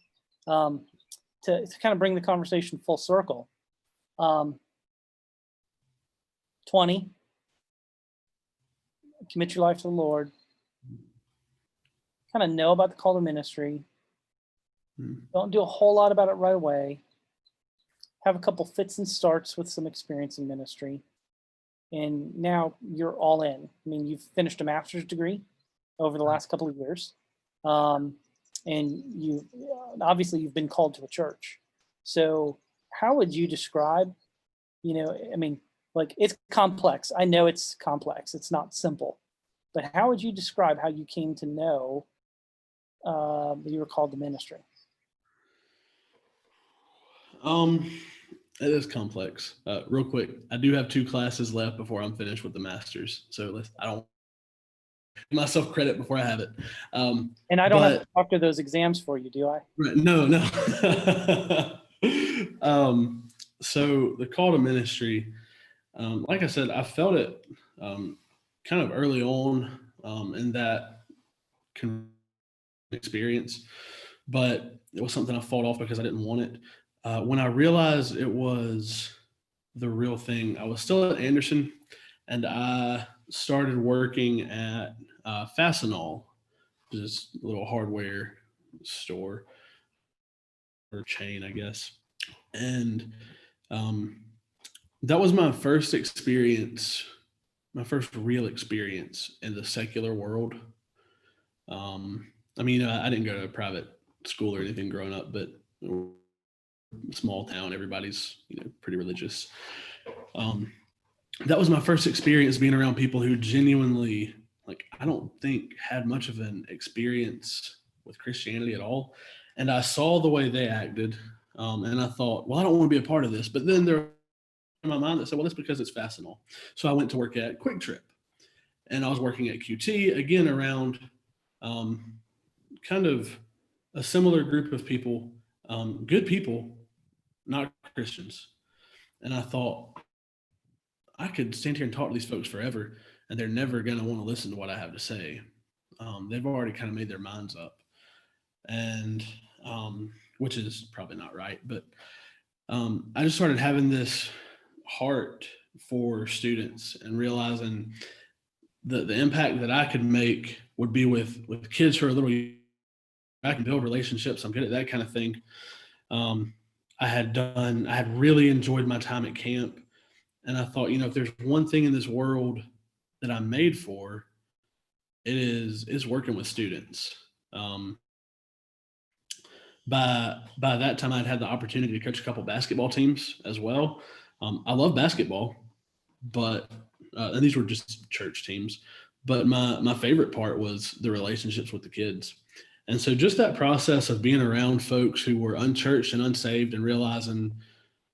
To kind of bring the conversation full circle. 20, commit your life to the Lord, kind of know about the call to ministry. Don't do a whole lot about it right away. Have a couple fits and starts with some experience in ministry. And now you're all in. I mean, you've finished a master's degree over the last couple of years. And obviously you've been called to a church. So how would you describe, it's complex. I know it's complex. It's not simple. But how would you describe how you came to know that you were called to ministry? It is complex. Real quick, I do have 2 classes left before I'm finished with the master's. So I don't give myself credit before I have it. And I don't have to talk to those exams for you, do I? Right, no. So the call to ministry, like I said, I felt it kind of early on in that experience, but it was something I fought off because I didn't want it. When I realized it was the real thing, I was still at Anderson, and I started working at Fastenal, just a little hardware store or chain, I guess. And um, that was my first experience, my first real experience in the secular world. I mean, I didn't go to a private school or anything growing up, but small town, everybody's pretty religious. Um, that was my first experience being around people who genuinely, like, I don't think had much of an experience with Christianity at all, and I saw the way they acted, and I thought, well, I don't want to be a part of this. But then there in my mind that said, well, that's because it's Fastenal. So I went to work at Quick Trip, and I was working at QT again around um, kind of a similar group of people, good people, not Christians. And I thought, I could stand here and talk to these folks forever, and they're never going to want to listen to what I have to say. They've already kind of made their minds up, and which is probably not right. But I just started having this heart for students and realizing the impact that I could make would be with kids who are a little. I can build relationships. I'm good at that kind of thing. Um, I had really enjoyed my time at camp. And I thought, if there's one thing in this world that I'm made for, is working with students. By that time, I'd had the opportunity to coach a couple basketball teams as well. I love basketball, but and these were just church teams. But my favorite part was the relationships with the kids. And so just that process of being around folks who were unchurched and unsaved and realizing,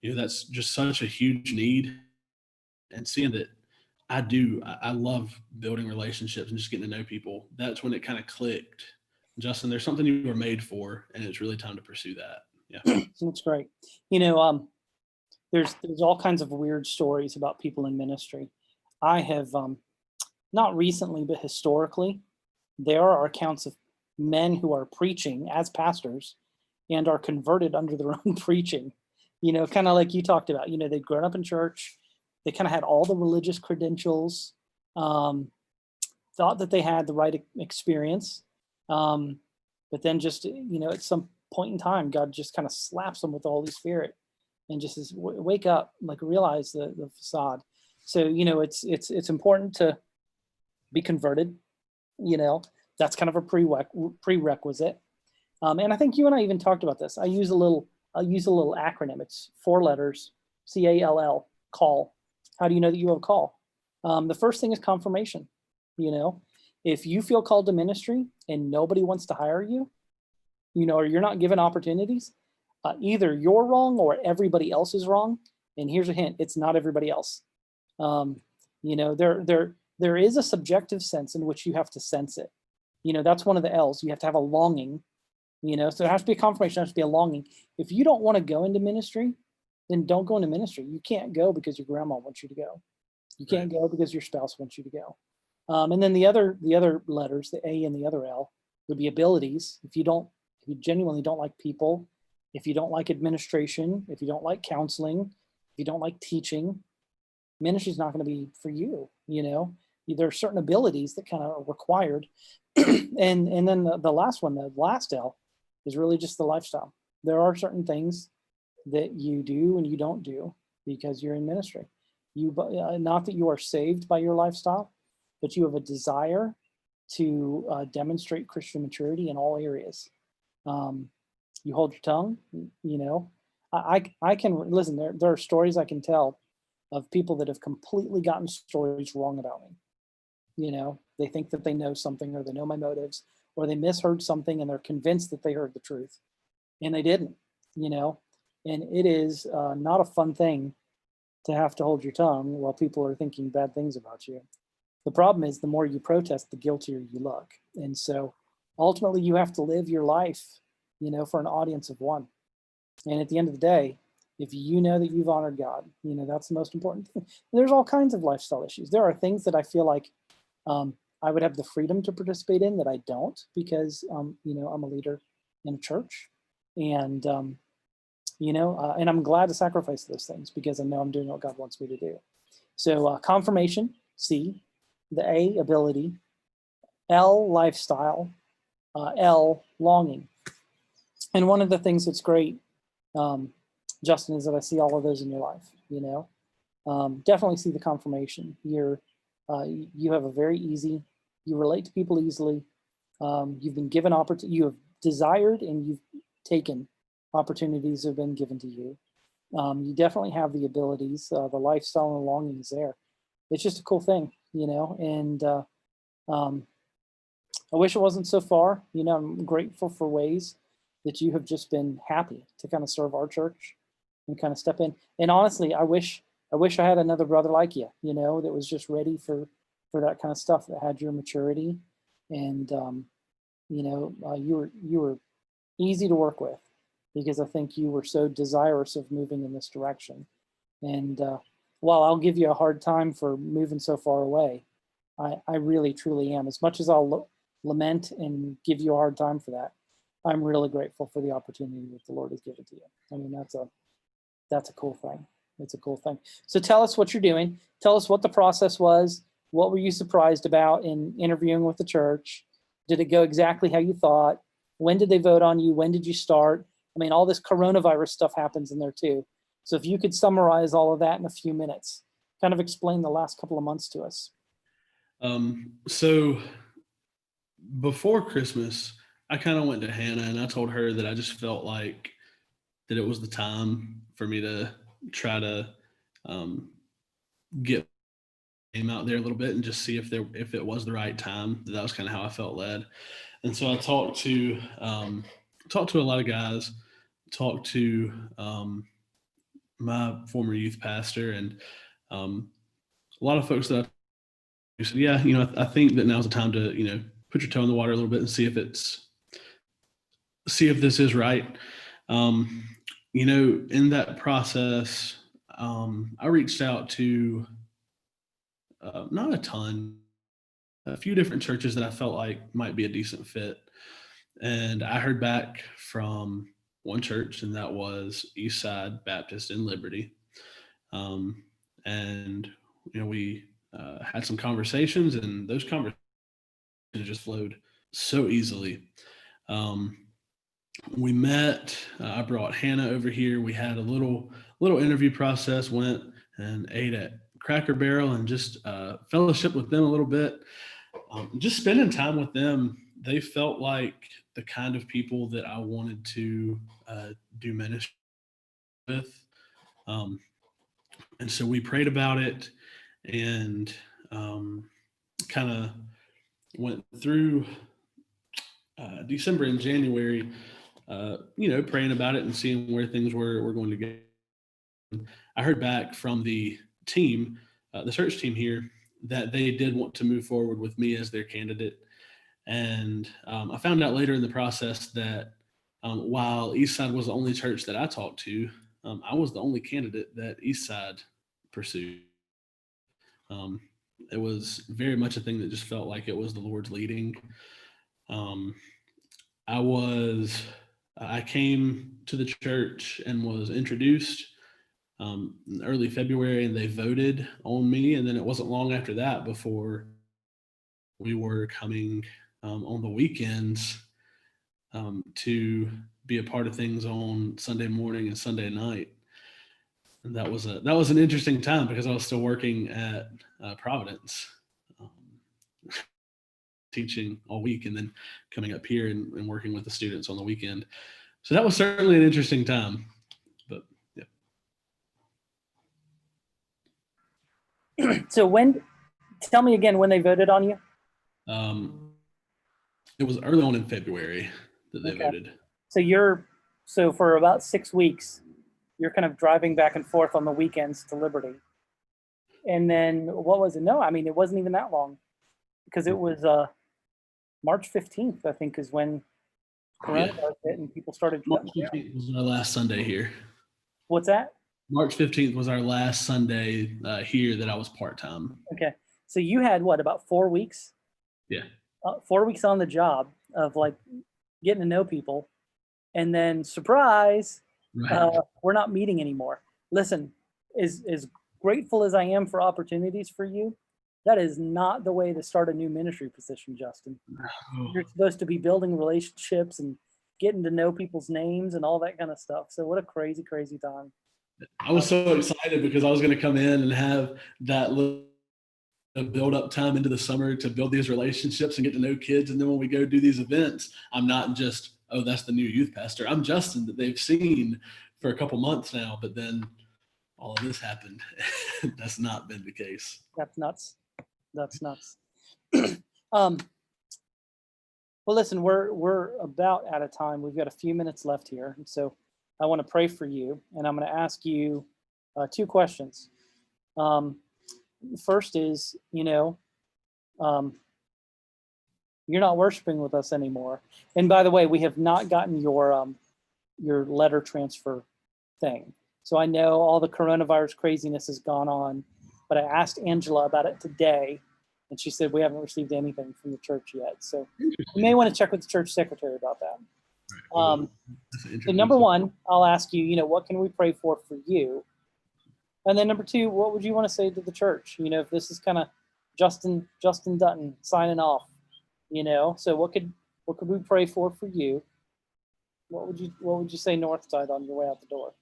that's just such a huge need, and seeing that I love building relationships and just getting to know people. That's when it kind of clicked. Justin, there's something you were made for, and it's really time to pursue that. Yeah. That's great. There's all kinds of weird stories about people in ministry. I have not recently, but historically, there are accounts of men who are preaching as pastors and are converted under their own preaching. Kind of like you talked about. They'd grown up in church. They kind of had all the religious credentials, thought that they had the right experience. But then just, at some point in time, God just kind of slaps them with the Holy Spirit and just says, wake up, like realize the facade. So, it's important to be converted. That's kind of a prerequisite. And I think you and I even talked about this. I'll use a little acronym. It's 4 letters, CALL, call. How do you know that you have a call? The first thing is confirmation. If you feel called to ministry and nobody wants to hire you, or you're not given opportunities, either you're wrong or everybody else is wrong. And here's a hint: it's not everybody else. There is a subjective sense in which you have to sense it. That's one of the L's. You have to have a longing. So it has to be a confirmation. It has to be a longing. If you don't want to go into ministry, then don't go into ministry. You can't go because your grandma wants you to go. You can't go because your spouse wants you to go. And then the other letters, the A and the other L, would be abilities. If you genuinely don't like people, if you don't like administration, if you don't like counseling, if you don't like teaching, ministry is not going to be for you. There are certain abilities that kind of are required. and then the last one, the last L, is really just the lifestyle. There are certain things that you do and you don't do because you're in ministry. Not that you are saved by your lifestyle, but you have a desire to demonstrate Christian maturity in all areas. You hold your tongue. I can listen. There are stories I can tell of people that have completely gotten stories wrong about me. They think that they know something, or they know my motives, or they misheard something and they're convinced that they heard the truth, and they didn't. And it is not a fun thing to have to hold your tongue while people are thinking bad things about you. The problem is, the more you protest, the guiltier you look. And so ultimately you have to live your life, for an audience of one. And at the end of the day, if you know that you've honored God, that's the most important thing. There's all kinds of lifestyle issues. There are things that I feel like I would have the freedom to participate in that I don't, because I'm a leader in a church, and and I'm glad to sacrifice those things because I know I'm doing what God wants me to do. So confirmation, C, the A, ability, L, lifestyle, L, longing. And one of the things that's great, Justin, is that I see all of those in your life. Definitely see the confirmation. You have a very easy, you relate to people easily. You've been given opportunity, you have desired and you've taken opportunities that have been given to you. You definitely have the abilities, the lifestyle and the longing is there. It's just a cool thing, and I wish it wasn't so far. I'm grateful for ways that you have just been happy to kind of serve our church and kind of step in. And honestly, I wish I had another brother like you, that was just ready for that kind of stuff, that had your maturity, and you were easy to work with, because I think you were so desirous of moving in this direction. And while I'll give you a hard time for moving so far away, I really truly am. As much as I'll lament and give you a hard time for that, I'm really grateful for the opportunity that the Lord has given to you. I mean, that's a cool thing. It's a cool thing. So tell us what you're doing. Tell us what the process was. What were you surprised about in interviewing with the church? Did it go exactly how you thought? When did they vote on you? When did you start? I mean, all this coronavirus stuff happens in there too. So if you could summarize all of that in a few minutes, kind of explain the last couple of months to us. So before Christmas, I kind of went to Hannah and I told her that I just felt like that it was the time for me to try to get my name out there a little bit and just see if it was the right time. That was kind of how I felt led. And so I talked to a lot of guys, talked to my former youth pastor, and a lot of folks that I said, yeah, I think that now's the time to, put your toe in the water a little bit and see if this is right. In that process, I reached out to not a ton, a few different churches that I felt like might be a decent fit. And I heard back from one church, and that was Eastside Baptist in Liberty. And, we had some conversations, and those conversations just flowed so easily. We met, I brought Hannah over here. We had a little interview process, went and ate at Cracker Barrel and just fellowship with them a little bit. Just spending time with them, they felt like the kind of people that I wanted to do ministry with. And so we prayed about it and kind of went through December and January, praying about it and seeing where things were going to go. I heard back from the team, the search team here, that they did want to move forward with me as their candidate. And I found out later in the process that while Eastside was the only church that I talked to, I was the only candidate that Eastside pursued. It was very much a thing that just felt like it was the Lord's leading. I came to the church and was introduced in early February, and they voted on me. And then it wasn't long after that before we were coming on the weekends to be a part of things on Sunday morning and Sunday night. And that was an interesting time because I was still working at Providence, teaching all week, and then coming up here and working with the students on the weekend. So that was certainly an interesting time. But yeah. So tell me again when they voted on you. It was early on in February that they voted. So for about 6 weeks, you're kind of driving back and forth on the weekends to Liberty. And then what was it? No, I mean, it wasn't even that long, because it was March 15th, I think, is when coronavirus hit and people started. March 15th was our last Sunday here. What's that? March 15th was our last Sunday here that I was part-time. Okay. So you had what, about 4 weeks Yeah. 4 weeks on the job of like getting to know people, and then surprise, Right. we're not meeting anymore. Listen, as grateful as I am for opportunities for you, that is not the way to start a new ministry position, Justin. You're supposed to be building relationships and getting to know people's names and all that kind of stuff. So what a crazy, crazy time. I was so excited because I was going to come in and have that little build up time into the summer to build these relationships and get to know kids. And then when we go do these events, I'm not just, oh, that's the new youth pastor. I'm Justin that they've seen for a couple months now, but then all of this happened. That's not been the case. That's nuts. That's nuts. Well, listen, we're about out of time. We've got a few minutes left here, and so I want to pray for you, and I'm going to ask you 2 questions. First is, you're not worshiping with us anymore. And by the way, we have not gotten your letter transfer thing. So I know all the coronavirus craziness has gone on, but I asked Angela about it today, and she said we haven't received anything from the church yet. So you may want to check with the church secretary about that. So number 1, I'll ask you, what can we pray for you? And then number 2, what would you want to say to the church? If this is kind of Justin Dutton signing off, so what could we pray for you? What would you say north side on your way out the door?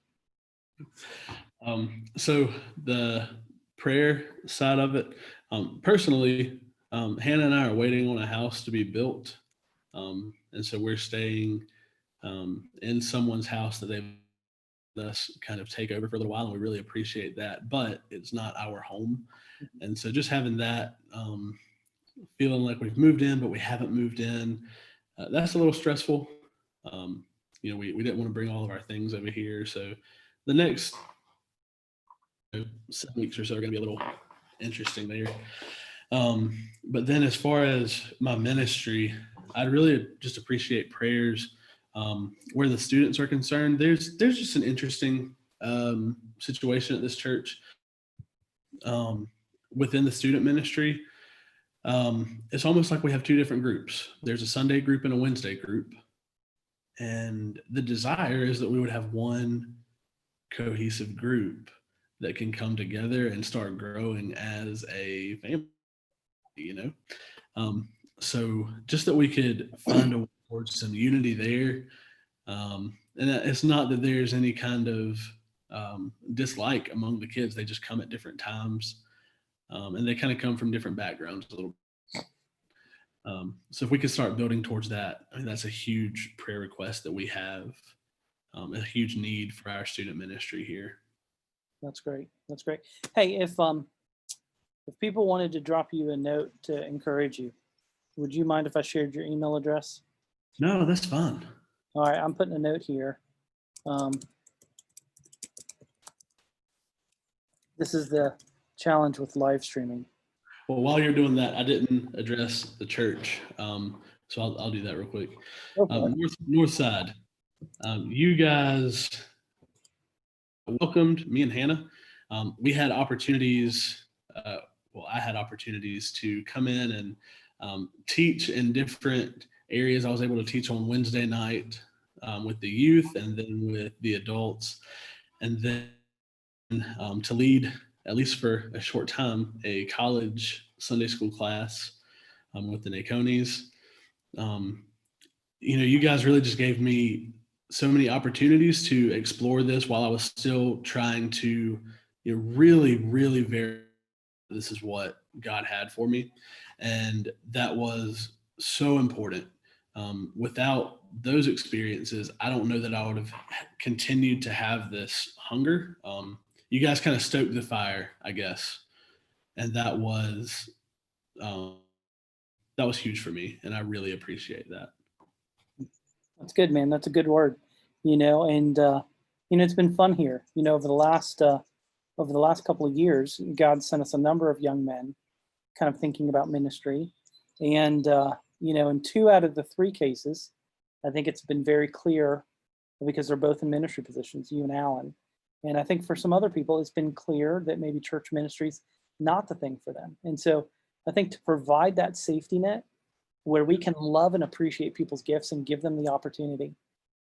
So the prayer side of it, personally, Hannah and I are waiting on a house to be built. And so we're staying in someone's house that they've let us kind of take over for a little while, and we really appreciate that, but it's not our home. And so just having that feeling like we've moved in, but we haven't moved in, that's a little stressful. We didn't want to bring all of our things over here. So the next 7 weeks or so are going to be a little interesting there. But then as far as my ministry, I'd really just appreciate prayers where the students are concerned. There's just an interesting situation at this church within the student ministry. It's almost like we have 2 different groups. There's a Sunday group and a Wednesday group. And the desire is that we would have one cohesive group that can come together and start growing as a family, so just that we could find a way towards some unity there. And it's not that there's any kind of dislike among the kids. They just come at different times, and they kind of come from different backgrounds a little. So if we could start building towards that, I mean, that's a huge prayer request that we have, a huge need for our student ministry here. That's great. That's great. Hey, if people wanted to drop you a note to encourage you, would you mind if I shared your email address? No, that's fine. All right, I'm putting a note here. This is the challenge with live streaming. Well, while you're doing that, I didn't address the church, so I'll do that real quick. North side, you guys welcomed me and Hannah. We had opportunities. I had opportunities to come in and teach in different areas. I was able to teach on Wednesday night with the youth, and then with the adults, and then to lead, at least for a short time, a college Sunday school class with the Naconis. You guys really just gave me so many opportunities to explore this while I was still trying to really, really verify this is what God had for me. And that was so important. Without those experiences, I don't know that I would have continued to have this hunger. You guys kind of stoked the fire, I guess. And that was huge for me. And I really appreciate that. That's good, man. That's a good word, and it's been fun here, over the last couple of years. God sent us a number of young men kind of thinking about ministry. And, in 2 out of the 3 cases, I think it's been very clear, because they're both in ministry positions, you and Alan. And I think for some other people, it's been clear that maybe church ministry is not the thing for them. And so I think to provide that safety net where we can love and appreciate people's gifts and give them the opportunity,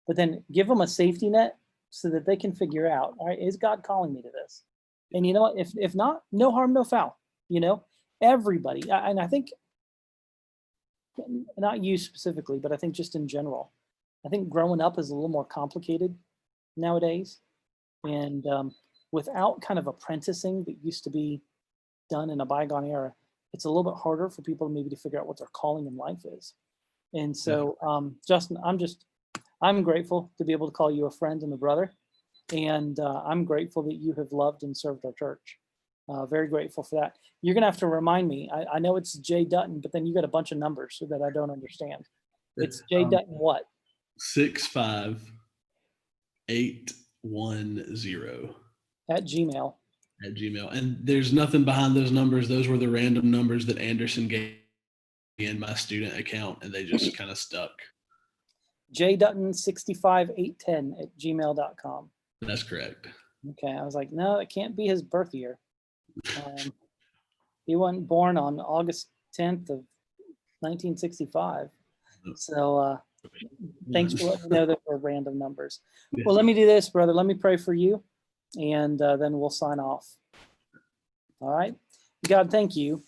but then give them a safety net so that they can figure out, all right, is God calling me to this? And you know what, if not, no harm, no foul, everybody. And I think, not you specifically, but I think just in general, I think growing up is a little more complicated nowadays. And without kind of apprenticing that used to be done in a bygone era, it's a little bit harder for people maybe to figure out what their calling in life is. And so, Justin, I'm grateful to be able to call you a friend and a brother. And I'm grateful that you have loved and served our church. Very grateful for that. You're going to have to remind me. I know it's J Dutton, but then you got a bunch of numbers that I don't understand. It's J Dutton what? 65810 At Gmail. at Gmail. And there's nothing behind those numbers. Those were the random numbers that Anderson gave me in my student account, and they just kind of stuck. JDutton65810 at gmail.com. That's correct. Okay, I was like, no, it can't be his birth year. He wasn't born on August 10th of 1965. So thanks for letting me know that we're random numbers. Well, let me do this, brother. Let me pray for you, and then we'll sign off. All right. God, thank you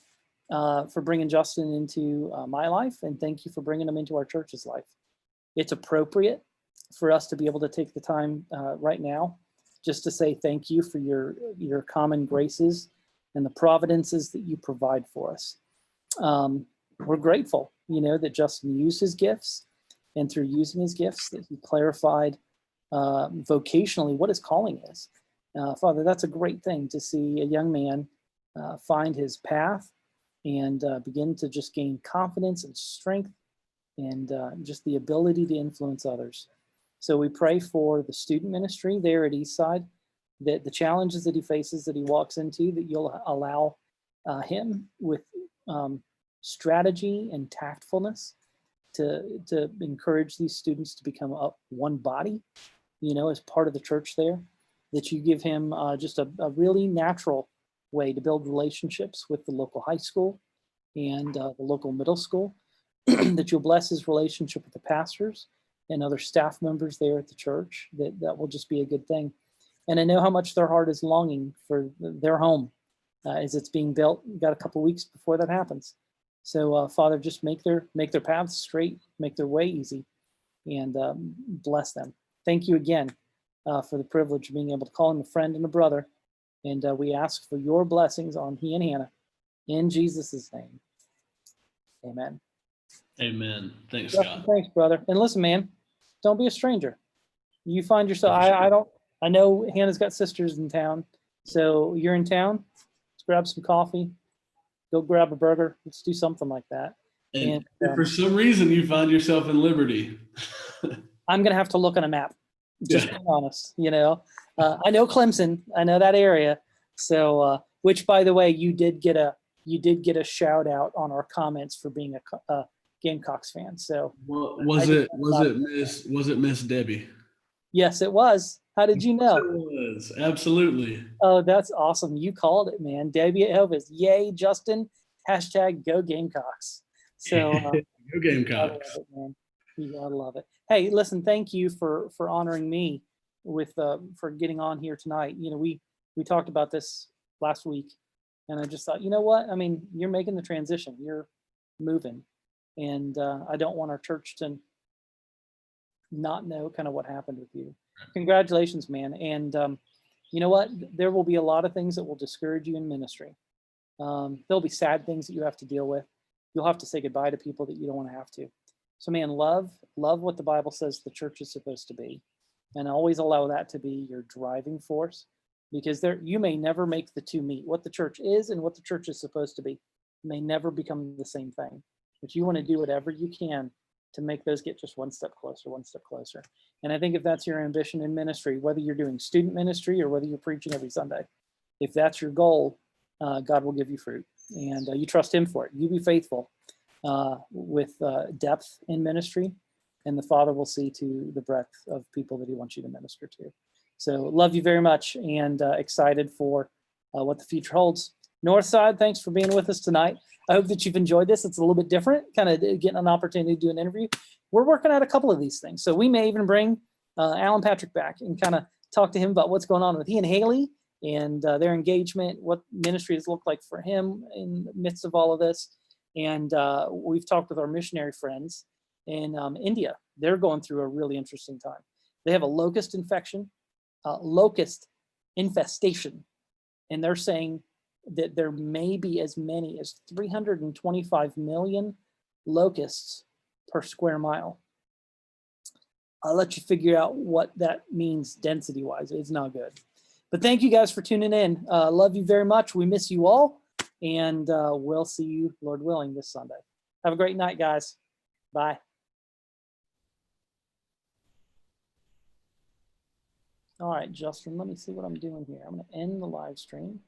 for bringing Justin into my life, and thank you for bringing him into our church's life. It's appropriate for us to be able to take the time right now just to say thank you for your common graces and the providences that you provide for us. We're grateful, that Justin used his gifts, and through using his gifts that he clarified vocationally what his calling is. Father, that's a great thing to see a young man find his path and begin to just gain confidence and strength and just the ability to influence others. So we pray for the student ministry there at Eastside, that the challenges that he faces, that he walks into, that you'll allow him with strategy and tactfulness to encourage these students to become one body, as part of the church there, that you give him just a really natural way to build relationships with the local high school and the local middle school, that you'll bless his relationship with the pastors and other staff members there at the church, that will just be a good thing. And I know how much their heart is longing for their home as it's being built. We've got a couple weeks before that happens. So Father, just make their paths straight, make their way easy, and bless them. Thank you again for the privilege of being able to call him a friend and a brother. And we ask for your blessings on he and Hannah in Jesus' name. Amen. Amen. Thanks, Justin, God. thanks, brother. And listen, man, don't be a stranger. You find yourself, I know Hannah's got sisters in town. So you're in town, let's grab some coffee, go grab a burger. Let's do something like that. And if for some reason you find yourself in Liberty, I'm going to have to look on a map, just being honest, I know Clemson, I know that area. So, which by the way, you did get a shout out on our comments for being a Gamecocks fan. So was it Miss Debbie? Yes, it was. How did you know? It was, absolutely. Oh, that's awesome. You called it, man. Debbie Elvis. Yay, Justin. # go Gamecocks. So go Gamecocks. I love it, man. You gotta love it. Hey, listen, thank you for honoring me with for getting on here tonight. We talked about this last week, and I just thought, you know what? I mean, you're making the transition. You're moving. And I don't want our church to not know kind of what happened with you. Congratulations, man. And you know what? There will be a lot of things that will discourage you in ministry. There'll be sad things that you have to deal with. You'll have to say goodbye to people that you don't want to have to. So man, love what the Bible says the church is supposed to be. And always allow that to be your driving force, because you may never make the two meet. What the church is and what the church is supposed to be may never become the same thing. But you want to do whatever you can to make those get just one step closer. And I think if that's your ambition in ministry, whether you're doing student ministry or whether you're preaching every Sunday, if that's your goal, God will give you fruit, and you trust him for it. You be faithful with depth in ministry, and the Father will see to the breadth of people that he wants you to minister to. So love you very much, and excited for what the future holds. Northside, thanks for being with us tonight. I hope that you've enjoyed this. It's a little bit different, kind of getting an opportunity to do an interview. We're working out a couple of these things. So we may even bring Alan Patrick back and kind of talk to him about what's going on with he and Haley and their engagement, what ministry has looked like for him in the midst of all of this. And we've talked with our missionary friends in India. They're going through a really interesting time. They have a locust infestation, and they're saying that there may be as many as 325 million locusts per square mile. I'll let you figure out what that means density wise. It's not good. But thank you guys for tuning in. Love you very much. We miss you all. And we'll see you, Lord willing, this Sunday. Have a great night, guys. Bye. All right, Justin, let me see what I'm doing here. I'm going to end the live stream.